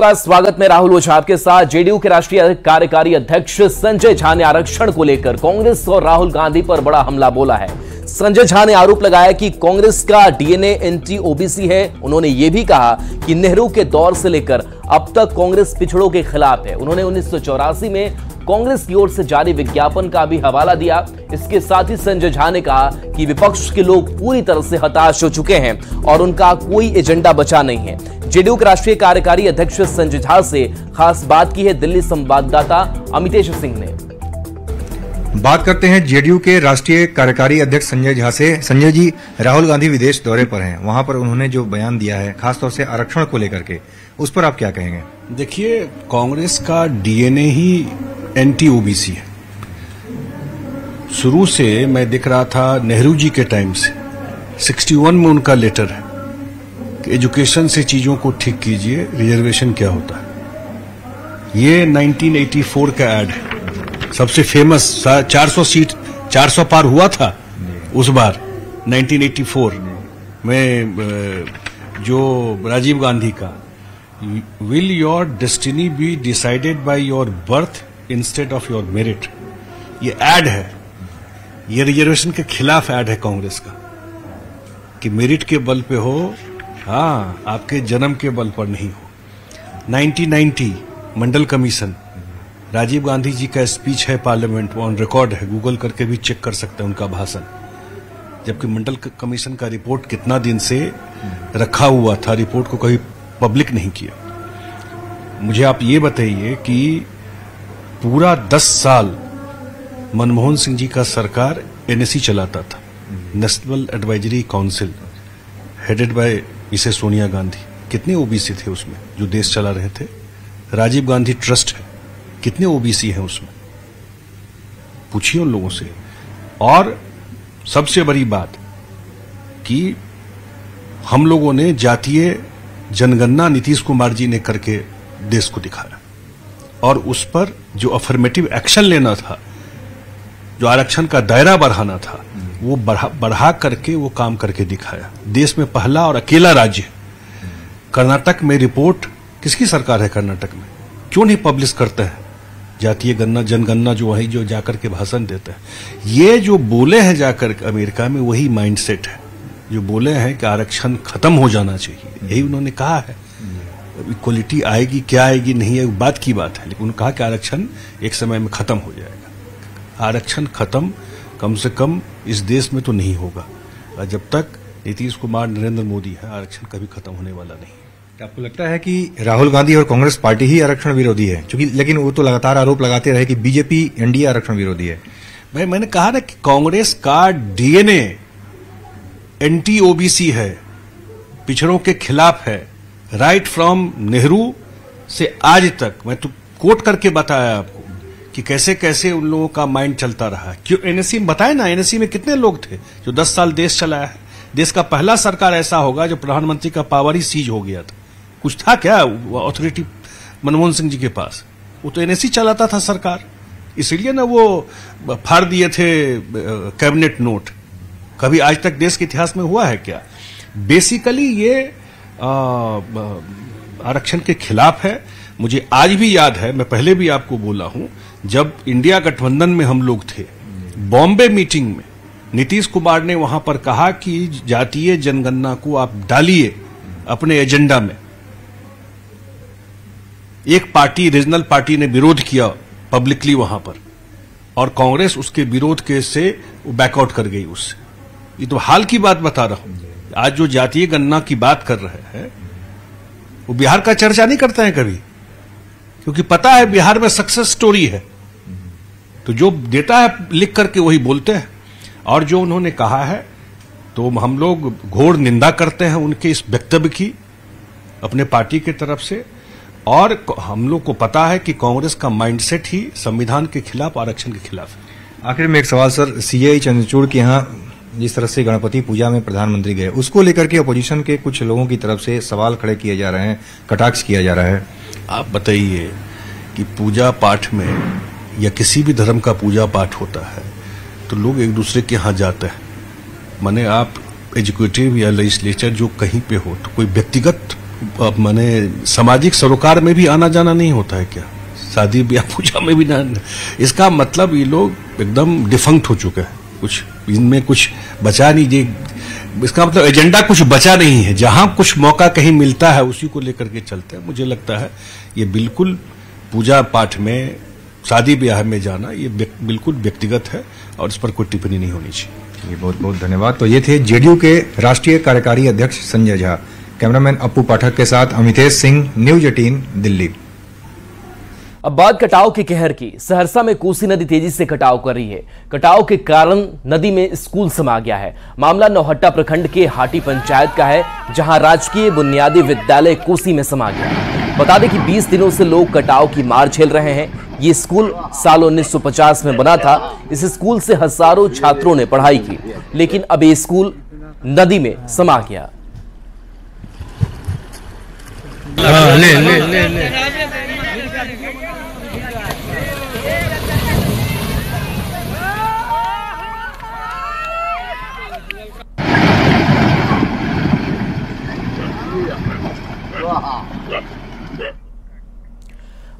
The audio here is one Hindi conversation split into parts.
आपका स्वागत में राहुल ओझा आपके साथ। जेडीयू के राष्ट्रीय कार्यकारी अध्यक्ष संजय झा ने आरक्षण को लेकर कांग्रेस और राहुल गांधी पर बड़ा हमला बोला है। संजय झा ने आरोप लगाया कि कांग्रेस का डीएनए एंटी ओबीसी है। उन्होंने यह भी कहा कि नेहरू के दौर से लेकर अब तक कांग्रेस पिछड़ों के खिलाफ है। उन्होंने 1984 में कांग्रेस की ओर से जारी विज्ञापन का भी हवाला दिया। इसके साथ ही संजय झा ने कहा कि विपक्ष के लोग पूरी तरह से हताश हो चुके हैं और उनका कोई एजेंडा बचा नहीं है। जेडीयू के राष्ट्रीय कार्यकारी अध्यक्ष संजय झा से खास बात की है दिल्ली संवाददाता अमितेश सिंह ने। बात करते हैं जेडीयू के राष्ट्रीय कार्यकारी अध्यक्ष संजय झा से। संजय जी, राहुल गांधी विदेश दौरे पर हैं, वहां पर उन्होंने जो बयान दिया है खासतौर से आरक्षण को लेकर के, उस पर आप क्या कहेंगे? देखिए, कांग्रेस का डीएनए ही एंटी ओबीसी है। शुरू से मैं देख रहा था नेहरू जी के टाइम से 61 में उनका लेटर है कि एजुकेशन से चीजों को ठीक कीजिए, रिजर्वेशन क्या होता है। ये 1984 का एड है, सबसे फेमस। 400 सीट 400 पार हुआ था उस बार 1984 में, जो राजीव गांधी का will your destiny be decided by your birth instead of your merit, ये एड है। ये रिजर्वेशन के खिलाफ एड है कांग्रेस का कि मेरिट के बल पे हो, हाँ, आपके जन्म के बल पर नहीं हो। 1990 मंडल कमीशन, राजीव गांधी जी का स्पीच है पार्लियामेंट, ऑन रिकॉर्ड है, गूगल करके भी चेक कर सकते हैं उनका भाषण। जबकि मंडल कमीशन का रिपोर्ट कितना दिन से रखा हुआ था, रिपोर्ट को कभी पब्लिक नहीं किया। मुझे आप ये बताइए कि पूरा 10 साल मनमोहन सिंह जी का सरकार एनएसी चलाता था, national advisory council, headed by Mrs Sonia Gandhi. कितने ओबीसी थे उसमें जो देश चला रहे थे? राजीव गांधी ट्रस्ट है, कितने ओबीसी हैं उसमें? पूछिए उन लोगों से। और सबसे बड़ी बात कि हम लोगों ने जातीय जनगणना नीतीश कुमार जी ने करके देश को दिखाया, और उस पर जो अफर्मेटिव एक्शन लेना था, जो आरक्षण का दायरा बढ़ाना था, वो बढ़ा करके वो काम करके दिखाया। देश में पहला और अकेला राज्य कर्नाटक में रिपोर्ट, किसकी सरकार है कर्नाटक में, क्यों नहीं पब्लिश करते हैं जातीय गणना जनगणना, जो वही जो जाकर के भाषण देते हैं। ये जो बोले हैं जाकर अमेरिका में, वही माइंडसेट है जो बोले हैं कि आरक्षण खत्म हो जाना चाहिए। यही उन्होंने कहा है। इक्वलिटी आएगी, क्या आएगी नहीं है बात की बात है, लेकिन उन्होंने कहा कि आरक्षण एक समय में खत्म हो जाएगा। आरक्षण खत्म कम से कम इस देश में तो नहीं होगा। जब तक नीतीश कुमार नरेंद्र मोदी है, आरक्षण कभी खत्म होने वाला नहीं। आपको लगता है कि राहुल गांधी और कांग्रेस पार्टी ही आरक्षण विरोधी है? क्योंकि लेकिन वो तो लगातार आरोप लगाते रहे कि बीजेपी एनडीए आरक्षण विरोधी है। भाई, मैंने कहा ना कि कांग्रेस का डीएनए एंटी ओबीसी है, पिछड़ों के खिलाफ है। राइट फ्रॉम नेहरू से आज तक मैं तो कोट करके बताया आपको कि कैसे कैसे उन लोगों का माइंड चलता रहा। क्यों एनएससी में बताए ना, एनएससी में कितने लोग थे जो 10 साल देश चलाया है। देश का पहला सरकार ऐसा होगा जो प्रधानमंत्री का पावर ही सीज हो गया था। कुछ था क्या अथॉरिटी मनमोहन सिंह जी के पास? वो तो एनएससी चलाता था सरकार, इसलिए ना वो फाड़ दिए थे कैबिनेट नोट। कभी आज तक देश के इतिहास में हुआ है क्या? बेसिकली ये आरक्षण के खिलाफ है। मुझे आज भी याद है, मैं पहले भी आपको बोला हूं, जब इंडिया गठबंधन में हम लोग थे, बॉम्बे मीटिंग में नीतीश कुमार ने वहां पर कहा कि जातीय जनगणना को आप डालिए अपने एजेंडा में। एक पार्टी, रीजनल पार्टी ने विरोध किया पब्लिकली वहां पर, और कांग्रेस उसके विरोध के से बैकआउट कर गई उससे। ये तो हाल की बात बता रहा हूं। आज जो जातीय गणना की बात कर रहे हैं, वो बिहार का चर्चा नहीं करते हैं कभी, क्योंकि पता है बिहार में सक्सेस स्टोरी है। तो जो देता है लिख करके वही बोलते हैं। और जो उन्होंने कहा है, तो हम लोग घोर निंदा करते हैं उनके इस वक्तव्य की अपने पार्टी की तरफ से। और हम लोग को पता है कि कांग्रेस का माइंडसेट ही संविधान के खिलाफ, आरक्षण के खिलाफ है। आखिर में एक सवाल सर, सीआई चंद्रचूड़ के यहाँ जिस तरह से गणपति पूजा में प्रधानमंत्री गए, उसको लेकर के अपोजिशन के कुछ लोगों की तरफ से सवाल खड़े किए जा रहे हैं, कटाक्ष किया जा रहा है। आप बताइए कि पूजा पाठ में या किसी भी धर्म का पूजा पाठ होता है तो लोग एक दूसरे के यहाँ जाते हैं। माने आप एजुकेटिव या लेजिस्लेचर जो कहीं पे हो, तो कोई व्यक्तिगत माने सामाजिक सरोकार में भी आना जाना नहीं होता है क्या? शादी ब्याह पूजा में भी ना? इसका मतलब ये लोग एकदम डिफंक्ट हो चुके हैं, कुछ इनमें कुछ बचा नहीं। ये इसका मतलब एजेंडा कुछ बचा नहीं है। जहां कुछ मौका कहीं मिलता है उसी को लेकर के चलते हैं। मुझे लगता है ये बिल्कुल पूजा पाठ में, शादी ब्याह में जाना ये बिल्कुल व्यक्तिगत है और इस पर कोई टिप्पणी नहीं होनी चाहिए। बहुत बहुत धन्यवाद। तो ये थे जेडीयू के राष्ट्रीय कार्यकारी अध्यक्ष संजय झा। कैमरामैन अप्पू पाठक के साथ अमितेश सिंह, न्यूज 18 दिल्ली। अब बात कटाव के कहर की। सहरसा में कोसी नदी तेजी से कटाव कर रही है। कटाव के कारण नदी में स्कूल समा गया है। मामला नौहट्टा प्रखंड के हाटी पंचायत का है, जहां राजकीय बुनियादी विद्यालय कोसी में समा गया। बता दें कि 20 दिनों से लोग कटाव की मार झेल रहे हैं। ये स्कूल साल 1950 में बना था। इस स्कूल से हजारों छात्रों ने पढ़ाई की, लेकिन अब ये स्कूल नदी में समा गया।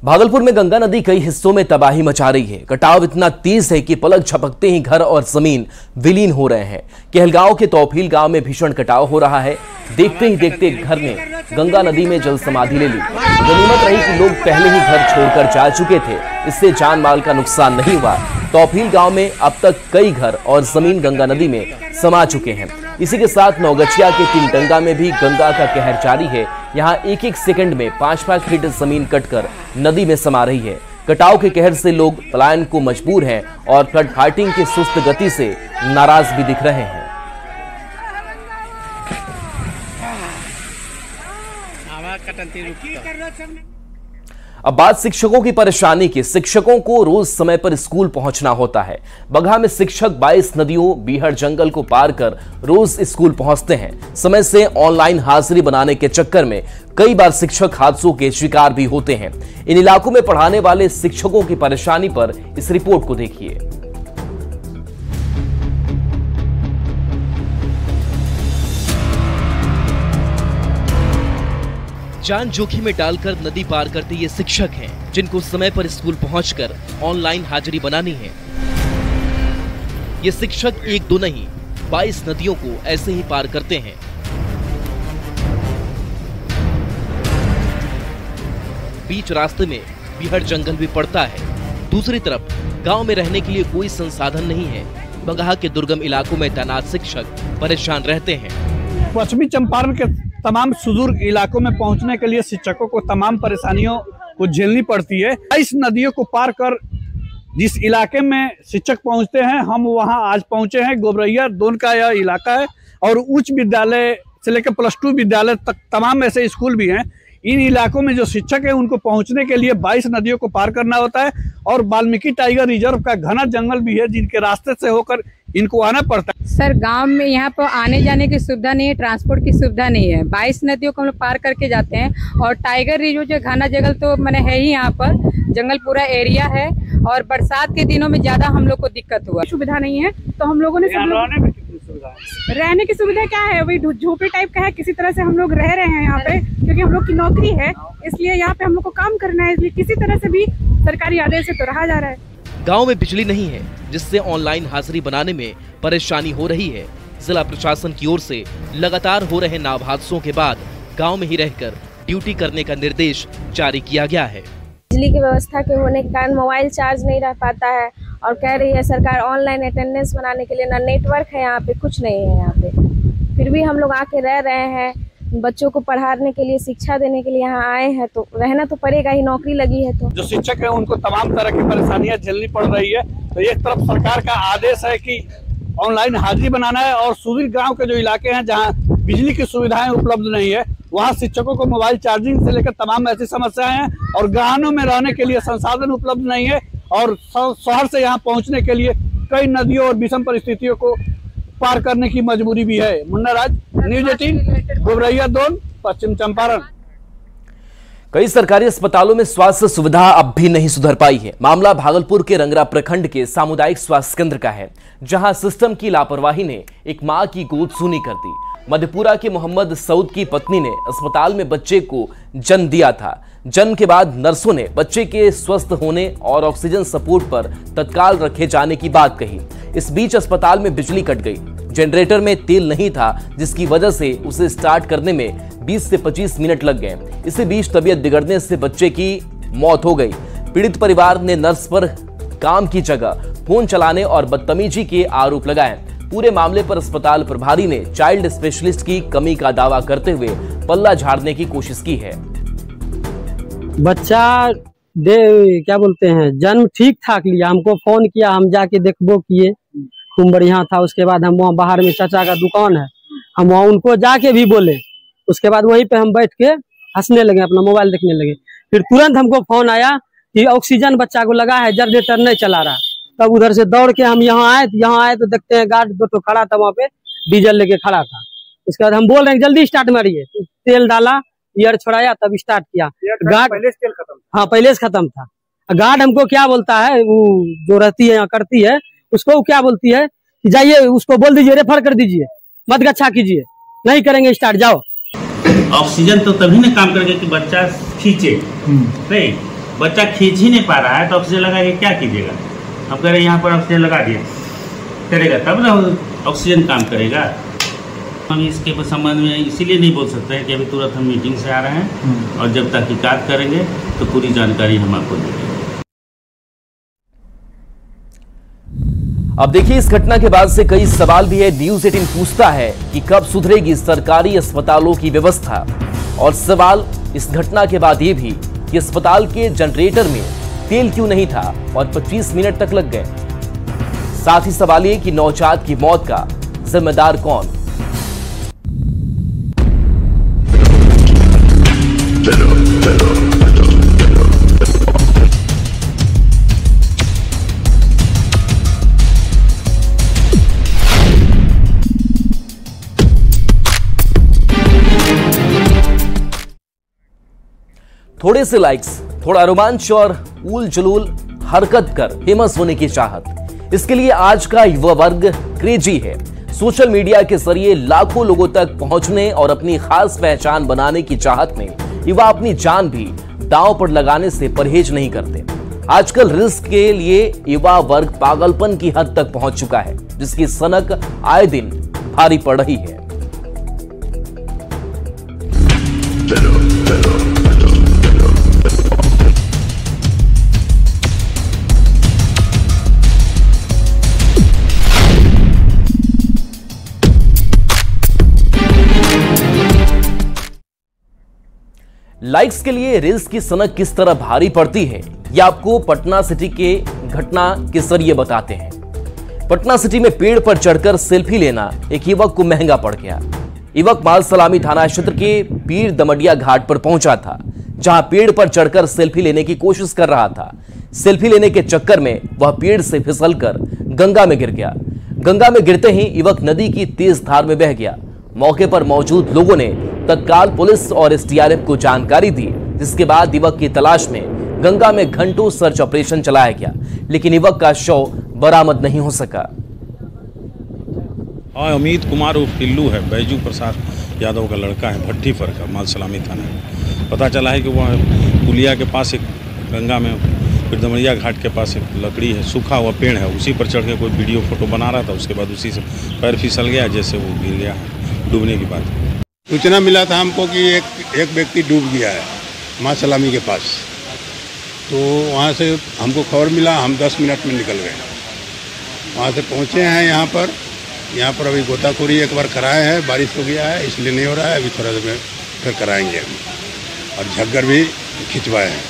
भागलपुर में गंगा नदी कई हिस्सों में तबाही मचा रही है। कटाव इतना तेज है कि पलक झपकते ही घर और जमीन विलीन हो रहे हैं। कहलगांव के तौफील गांव में भीषण कटाव हो रहा है। देखते ही देखते घर ने गंगा नदी में जल समाधि ले ली। गनीमत रही कि लोग पहले ही घर छोड़कर जा चुके थे, इससे जान माल का नुकसान नहीं हुआ। तौफील गांव में अब तक कई घर और जमीन गंगा नदी में समा चुके हैं। इसी के साथ नौगछिया के तिनटंगा में भी गंगा का कहर जारी है। यहाँ एक एक सेकंड में 5-5 फीट जमीन कटकर नदी में समा रही है। कटाव के कहर से लोग पलायन को मजबूर हैं और फ्लड फाइटिंग की सुस्त गति से नाराज भी दिख रहे हैं। अब बात शिक्षकों की परेशानी की। शिक्षकों को रोज समय पर स्कूल पहुंचना होता है। बगहा में शिक्षक 22 नदियों, बीहड़ जंगल को पार कर रोज स्कूल पहुंचते हैं। समय से ऑनलाइन हाजिरी बनाने के चक्कर में कई बार शिक्षक हादसों के शिकार भी होते हैं। इन इलाकों में पढ़ाने वाले शिक्षकों की परेशानी पर इस रिपोर्ट को देखिए। जान जोखिम में डालकर नदी पार करते ये शिक्षक हैं, जिनको समय पर स्कूल पहुंचकर ऑनलाइन हाजिरी बनानी है। ये शिक्षक एक दो नहीं, 22 नदियों को ऐसे ही पार करते हैं। बीच रास्ते में बीहड़ जंगल भी पड़ता है। दूसरी तरफ गांव में रहने के लिए कोई संसाधन नहीं है। बगहा के दुर्गम इलाकों में तैनात शिक्षक परेशान रहते हैं। पश्चिमी चंपारण के तमाम सुदूर इलाकों में पहुंचने के लिए शिक्षकों को तमाम परेशानियों को झेलनी पड़ती है। इस नदियों को पार कर जिस इलाके में शिक्षक पहुंचते हैं, हम वहां आज पहुंचे हैं। गोबरैया दोन का यह इलाका है और उच्च विद्यालय से लेकर +2 विद्यालय तक तमाम ऐसे स्कूल भी हैं। इन इलाकों में जो शिक्षक है उनको पहुंचने के लिए 22 नदियों को पार करना होता है और वाल्मीकि टाइगर रिजर्व का घना जंगल भी है, जिनके रास्ते से होकर इनको आना पड़ता है। सर, गांव में यहाँ पर आने जाने की सुविधा नहीं है, ट्रांसपोर्ट की सुविधा नहीं है। 22 नदियों को हम लोग पार करके जाते हैं और टाइगर रिजर्व जो घना जंगल तो मैंने है ही, यहाँ पर जंगल पूरा एरिया है और बरसात के दिनों में ज्यादा हम लोग को दिक्कत हुआ। सुविधा नहीं है तो हम लोगों ने रहने की सुविधा क्या है, वही झोपड़ी टाइप का है। किसी तरह से हम लोग रह रहे हैं यहाँ पे, क्योंकि हम लोग की नौकरी है, इसलिए यहाँ पे हम लोग को काम करना है। इसलिए किसी तरह से भी सरकारी आदेश से तो रहा जा रहा है। गांव में बिजली नहीं है, जिससे ऑनलाइन हाजिरी बनाने में परेशानी हो रही है। जिला प्रशासन की ओर से लगातार हो रहे नाव हादसों के बाद गांव में ही रहकर ड्यूटी करने का निर्देश जारी किया गया है। बिजली की व्यवस्था के होने के कारण मोबाइल चार्ज नहीं रह पाता है और कह रही है सरकार ऑनलाइन अटेंडेंस बनाने के लिए, ना नेटवर्क है यहाँ पे, कुछ नहीं है यहाँ पे। फिर भी हम लोग आके रह रहे हैं, बच्चों को पढ़ाने के लिए, शिक्षा देने के लिए यहाँ आए हैं, तो रहना तो पड़ेगा ही, नौकरी लगी है। तो जो शिक्षक है उनको तमाम तरह की परेशानियां झेलनी पड़ रही है। तो एक तरफ सरकार का आदेश है कि ऑनलाइन हाजिरी बनाना है और सुदूर गांव के जो इलाके हैं जहां बिजली की सुविधाएं उपलब्ध नहीं है, वहां शिक्षकों को मोबाइल चार्जिंग से लेकर तमाम ऐसी समस्याएं हैं और गांवों में रहने के लिए संसाधन उपलब्ध नहीं है और शहर से यहाँ पहुंचने के लिए कई नदियों और विषम परिस्थितियों को पार करने की मजबूरी भी है। मुन्ना राज, न्यूज 18, गोबरैया 2, पश्चिम चंपारण। कई सरकारी अस्पतालों में स्वास्थ्य सुविधा अब भी नहीं सुधर पाई है। मामला भागलपुर के रंगरा प्रखंड के सामुदायिक स्वास्थ्य केंद्र का है, जहां सिस्टम की लापरवाही ने एक मां की गोद सूनी कर दी। मधेपुरा के मोहम्मद सऊद की पत्नी ने अस्पताल में बच्चे को जन्म दिया था। जन्म के बाद नर्सों ने बच्चे के स्वस्थ होने और ऑक्सीजन सपोर्ट पर तत्काल रखे जाने की बात कही। इस बीच अस्पताल में बिजली कट गई। जनरेटर में तेल नहीं था, जिसकी वजह से उसे स्टार्ट करने में 20 से 25 मिनट लग गए। इसी बीच तबीयत बिगड़ने से बच्चे की मौत हो गई। पीड़ित परिवार ने नर्स पर काम की जगह फोन चलाने और बदतमीजी के आरोप लगाए। पूरे मामले पर अस्पताल प्रभारी ने चाइल्ड स्पेशलिस्ट की कमी का दावा करते हुए पल्ला झाड़ने की कोशिश की है। बच्चा क्या बोलते हैं, जन्म ठीक ठाक लिया। हमको फोन किया, हम जाके देखबो किए, खूब बढ़िया था। उसके बाद हम वहाँ बाहर में चाचा का दुकान है, हम वहाँ उनको जाके भी बोले। उसके बाद वहीं पे हम बैठ के हंसने लगे, अपना मोबाइल देखने लगे। फिर तुरंत हमको फोन आया कि ऑक्सीजन बच्चा को लगा है, जनरेटर नहीं चला रहा। तब उधर से दौड़ के हम यहाँ आए तो देखते हैं गार्ड 2 खड़ा था, वहाँ पे डीजल लेके खड़ा था। उसके बाद हम बोल रहे हैं जल्दी स्टार्ट मारिए, तेल डाला, ईयर छोड़ाया, तब स्टार्ट किया। गार्ड पहले से खत्म, हाँ पहले से खत्म था। गार्ड हमको क्या बोलता है, वो जो रहती है यहाँ करती है, उसको वो क्या बोलती है कि जाइए उसको बोल दीजिए रेफर कर दीजिए, मत गच्छा कीजिए, नहीं करेंगे स्टार्ट, जाओ। ऑक्सीजन तो तभी ना काम करेगा कि बच्चा खींचे, नहीं बच्चा खींच ही नहीं पा रहा है तो ऑक्सीजन लगा के क्या कीजिएगा। हम कह रहे हैं यहाँ पर ऑक्सीजन लगा दिए, करेगा तब ना ऑक्सीजन काम करेगा। हम इसके संबंध में इसीलिए नहीं बोल सकते हैं कि अभी तुरंत हम मीटिंग से आ रहे हैं, और जब तहकीकात करेंगे तो पूरी जानकारी हम आपको देंगे। अब देखिए, इस घटना के बाद से कई सवाल भी है। न्यूज़ 18 पूछता है कि कब सुधरेगी सरकारी अस्पतालों की व्यवस्था, और सवाल इस घटना के बाद ये भी कि अस्पताल के जनरेटर में तेल क्यों नहीं था और 25 मिनट तक लग गए। साथ ही सवाल ये कि नवजात की मौत का जिम्मेदार कौन। थोड़े से लाइक्स, थोड़ा रोमांच और उल जुलूल हरकत कर फेमस होने की चाहत, इसके लिए आज का युवा वर्ग क्रेजी है। सोशल मीडिया के जरिए लाखों लोगों तक पहुंचने और अपनी खास पहचान बनाने की चाहत में युवा अपनी जान भी दांव पर लगाने से परहेज नहीं करते। आजकल रिस्क के लिए युवा वर्ग पागलपन की हद तक पहुंच चुका है, जिसकी सनक आए दिन भारी पड़ रही है। लाइक्स के लिए रील्स की सनक किस तरह भारी पड़ती है, यह आपको पटना सिटी के घटना के जरिए बताते हैं। पटना सिटी में पेड़ पर चढ़कर सेल्फी लेना एक युवक को महंगा पड़ गया। युवक मालसलामी थाना क्षेत्र के पीर दमडिया घाट पर पहुंचा था, जहां पेड़ पर चढ़कर सेल्फी लेने की कोशिश कर रहा था। सेल्फी लेने के चक्कर में वह पेड़ से फिसलकर गंगा में गिर गया। गंगा में गिरते ही युवक नदी की तेज धार में बह गया। मौके पर मौजूद लोगों ने तत्काल पुलिस और एसडीआरएफ को जानकारी दी, जिसके बाद युवक की तलाश में गंगा में घंटों सर्च ऑपरेशन चलाया गया, लेकिन युवक का शव बरामद नहीं हो सका। अमित कुमार उर्फ टिल्लू है, बैजू प्रसाद यादव का लड़का है, भट्टी पर का, मालसलामी थाना है। पता चला है कि वह पुलिया के पास एक गंगा में पिरदमड़िया घाट के पास एक लकड़ी है, सूखा हुआ पेड़ है, उसी पर चढ़ के कोई वीडियो फोटो बना रहा था। उसके बाद उसी से पैर फिसल गया, जैसे वो गिर गया डूबने की बात। सूचना मिला था हमको कि एक व्यक्ति डूब गया है मालसलामी के पास, तो वहाँ से हमको खबर मिला, हम 10 मिनट में निकल गए। वहाँ से पहुँचे हैं यहाँ पर अभी गोताखोरी एक बार कराए हैं, बारिश हो गया है इसलिए नहीं हो रहा है, अभी थोड़ा देर में फिर कराएंगे अभी, और झग्गर भी खिंचवाए हैं।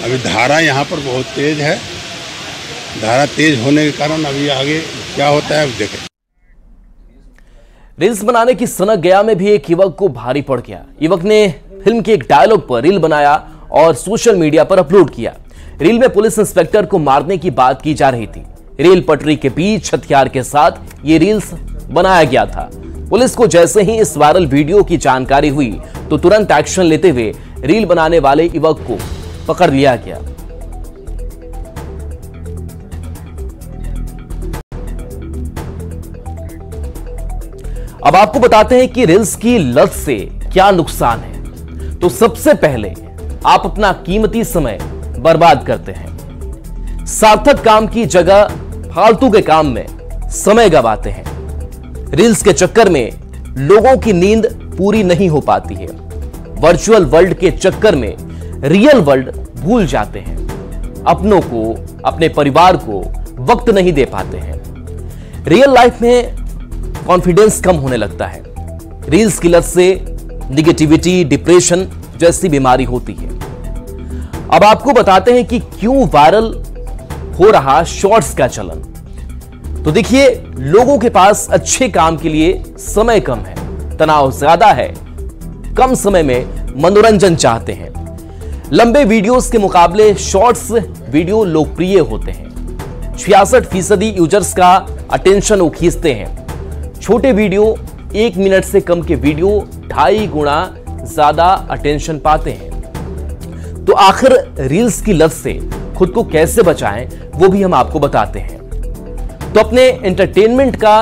अभी धारा यहाँ पर बहुत तेज है, धारा तेज होने के कारण अभी आगे क्या होता है देखें। रील्स बनाने की सनक गया में भी एक युवक को भारी पड़ गया। युवक ने फिल्म के एक डायलॉग पर रील बनाया और सोशल मीडिया पर अपलोड किया। रील में पुलिस इंस्पेक्टर को मारने की बात की जा रही थी। रेल पटरी के बीच हथियार के साथ ये रील्स बनाया गया था। पुलिस को जैसे ही इस वायरल वीडियो की जानकारी हुई तो तुरंत एक्शन लेते हुए रील बनाने वाले युवक को पकड़ लिया गया। अब आपको बताते हैं कि रील्स की लत से क्या नुकसान है। तो सबसे पहले आप अपना कीमती समय बर्बाद करते हैं, सार्थक काम की जगह फालतू के काम में समय गंवाते हैं। रील्स के चक्कर में लोगों की नींद पूरी नहीं हो पाती है। वर्चुअल वर्ल्ड के चक्कर में रियल वर्ल्ड भूल जाते हैं। अपनों को, अपने परिवार को वक्त नहीं दे पाते हैं। रियल लाइफ में कॉन्फिडेंस कम होने लगता है। रील्स की लत से निगेटिविटी, डिप्रेशन जैसी बीमारी होती है। अब आपको बताते हैं कि क्यों वायरल हो रहा शॉर्ट्स का चलन। तो देखिए, लोगों के पास अच्छे काम के लिए समय कम है, तनाव ज्यादा है, कम समय में मनोरंजन चाहते हैं। लंबे वीडियोस के मुकाबले शॉर्ट्स वीडियो लोकप्रिय होते हैं। 66% यूजर्स का अटेंशन वो खींचते हैं। छोटे वीडियो, 1 मिनट से कम के वीडियो 2.5 गुना ज्यादा अटेंशन पाते हैं। तो आखिर रील्स की लत से खुद को कैसे बचाएं, वो भी हम आपको बताते हैं। तो अपने एंटरटेनमेंट का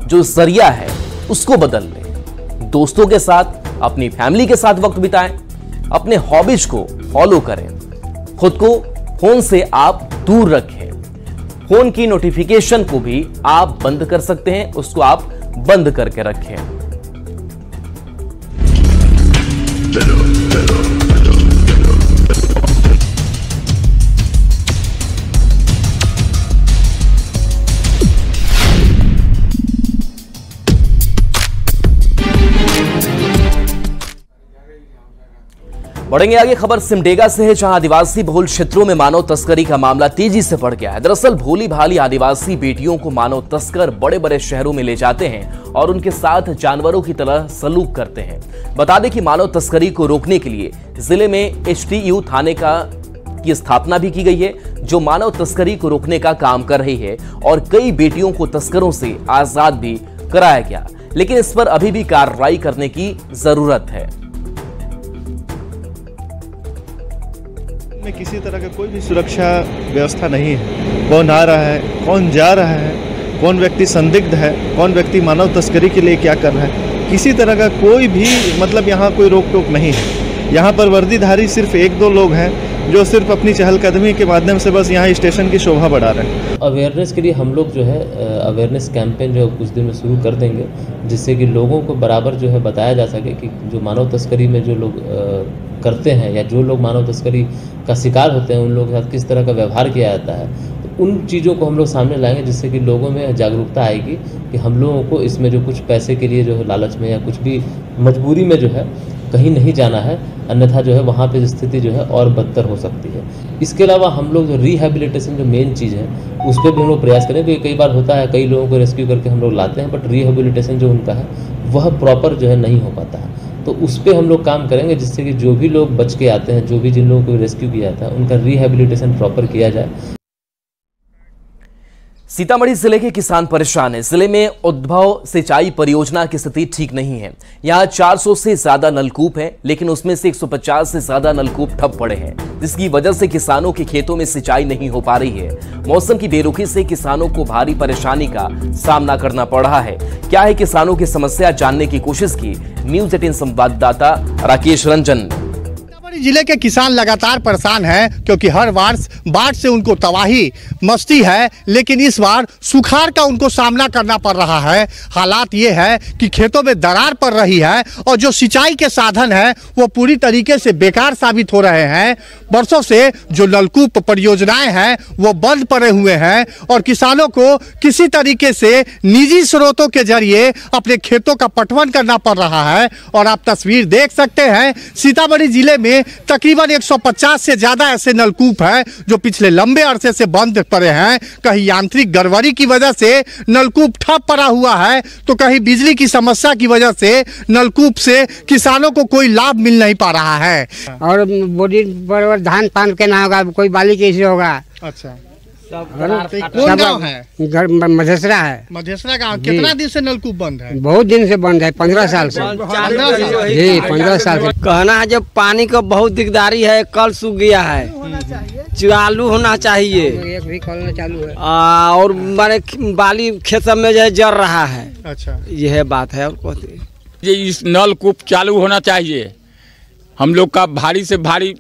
जो जरिया है उसको बदल लें। दोस्तों के साथ, अपनी फैमिली के साथ वक्त बिताएं, अपने हॉबीज को फॉलो करें। खुद को फोन से आप दूर रखें। फोन की नोटिफिकेशन को भी आप बंद कर सकते हैं, उसको आप बंद करके रखें। बढ़ेंगे आगे। खबर सिमडेगा से है, जहां आदिवासी बहुल क्षेत्रों में मानव तस्करी का मामला तेजी से बढ़ गया है। दरअसल भोली भाली आदिवासी बेटियों को मानव तस्कर बड़े बड़े शहरों में ले जाते हैं और उनके साथ जानवरों की तरह सलूक करते हैं। बता दें कि मानव तस्करी को रोकने के लिए जिले में HTU थाने की स्थापना भी की गई है, जो मानव तस्करी को रोकने का काम कर रही है और कई बेटियों को तस्करों से आजाद भी कराया गया। लेकिन इस पर अभी भी कार्रवाई करने की जरूरत है। में किसी तरह का कोई भी सुरक्षा व्यवस्था नहीं है। कौन आ रहा है, कौन जा रहा है, कौन व्यक्ति संदिग्ध है, कौन व्यक्ति मानव तस्करी के लिए क्या कर रहा है, किसी तरह का कोई भी मतलब यहाँ कोई रोक टोक नहीं है। यहाँ पर वर्दीधारी सिर्फ 1-2 लोग हैं जो सिर्फ अपनी चहलकदमी के माध्यम से बस यहाँ स्टेशन की शोभा बढ़ा रहे हैं। अवेयरनेस के लिए हम लोग जो है अवेयरनेस कैंपेन जो कुछ दिन में शुरू कर देंगे, जिससे कि लोगों को बराबर जो है बताया जा सके कि जो मानव तस्करी में जो लोग करते हैं या जो लोग मानव तस्करी का शिकार होते हैं, उन लोगों के साथ किस तरह का व्यवहार किया जाता है। तो उन चीज़ों को हम लोग सामने लाएंगे, जिससे कि लोगों में जागरूकता आएगी कि हम लोगों को इसमें जो कुछ पैसे के लिए जो है लालच में या कुछ भी मजबूरी में जो है कहीं नहीं जाना है, अन्यथा जो है वहाँ पे स्थिति जो है और बदतर हो सकती है। इसके अलावा हम लोग जो रिहेबिलिटेशन जो मेन चीज़ है उस पर भी हम लोग प्रयास करें, क्योंकि कई बार होता है कई लोगों को रेस्क्यू करके हम लोग लाते हैं, बट रिहेबिलिटेशन जो उनका है वह प्रॉपर जो है नहीं हो पाता है। तो उस पर हम लोग काम करेंगे, जिससे कि जो भी लोग बच के आते हैं, जो भी जिन लोगों को रेस्क्यू किया जाता है, उनका रिहेबिलिटेशन प्रॉपर किया जाए। सीतामढ़ी जिले के किसान परेशान हैं। जिले में उद्भव सिंचाई परियोजना की स्थिति ठीक नहीं है। यहाँ 400 से ज्यादा नलकूप हैं, लेकिन उसमें से 150 से ज्यादा नलकूप ठप पड़े हैं, जिसकी वजह से किसानों के खेतों में सिंचाई नहीं हो पा रही है। मौसम की बेरुखी से किसानों को भारी परेशानी का सामना करना पड़ रहा है। क्या है किसानों की समस्या, जानने की कोशिश की न्यूज़ 18 संवाददाता राकेश रंजन ने। जिले के किसान लगातार परेशान हैं, क्योंकि हर वर्ष बाढ़ से उनको तबाही मचती है, लेकिन इस बार सुखाड़ का उनको सामना करना पड़ रहा है। हालात ये है कि खेतों में दरार पड़ रही है और जो सिंचाई के साधन है वो पूरी तरीके से बेकार साबित हो रहे हैं। वर्षों से जो नलकूप परियोजनाएं हैं वो बंद पड़े हुए हैं और किसानों को किसी तरीके से निजी स्रोतों के जरिए अपने खेतों का पटवन करना पड़ रहा है। और आप तस्वीर देख सकते हैं, सीतामढ़ी जिले में तकरीबन 150 से ज्यादा ऐसे नलकूप हैं जो पिछले लंबे अरसे से बंद पड़े हैं। कहीं यांत्रिक गड़बड़ी की वजह से नलकूप ठप पड़ा हुआ है, तो कहीं बिजली की समस्या की वजह से नलकूप से किसानों को कोई लाभ मिल नहीं पा रहा है। और बोरी पर धान पान के ना होगा, कोई बाली कैसे होगा। अच्छा, कौन गाँव है? मधेसरा है। मधेसरा गाँव। कितना दिन से नलकूप बंद है? बहुत दिन से बंद है, 15 साल से। जी 15 साल से। कहना है जब पानी का बहुत दिकदारी है, कल सूख गया है, चालू होना चाहिए। एक भी कल चालू है। और माने बाली खेत में जो है जर रहा है। अच्छा, यह बात है। और ये इस नलकूप चालू होना चाहिए। हम लोग का भारी से भारी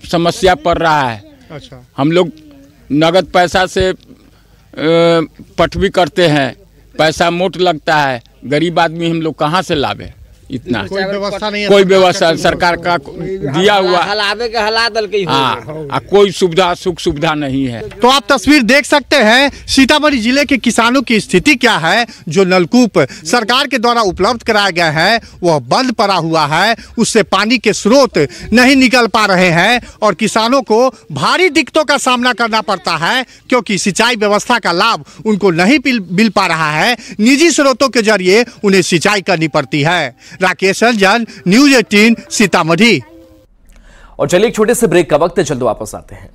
समस्या पड़ रहा है। अच्छा, हम लोग नगद पैसा से पट भी करते हैं, पैसा मोट लगता है, गरीब आदमी हम लोग कहाँ से लावे इतना? कोई व्यवस्था नहीं है, कोई व्यवस्था सरकार का दिया हुआ हलावे के हला दल के हाँ, कोई सुविधा सुख सुविधा नहीं है। तो आप तस्वीर देख सकते हैं सीतामढ़ी जिले के किसानों की स्थिति क्या है। जो नलकूप सरकार के द्वारा उपलब्ध कराया गया है वह बंद पड़ा हुआ है, उससे पानी के स्रोत नहीं निकल पा रहे हैं और किसानों को भारी दिक्कतों का सामना करना पड़ता है, क्योंकि सिंचाई व्यवस्था का लाभ उनको नहीं मिल पा रहा है। निजी स्रोतों के जरिए उन्हें सिंचाई करनी पड़ती है। राकेश रंजन, न्यूज़ 18 सीतामढ़ी। और चलिए एक छोटे से ब्रेक का वक्त है, जल्द वापस आते हैं।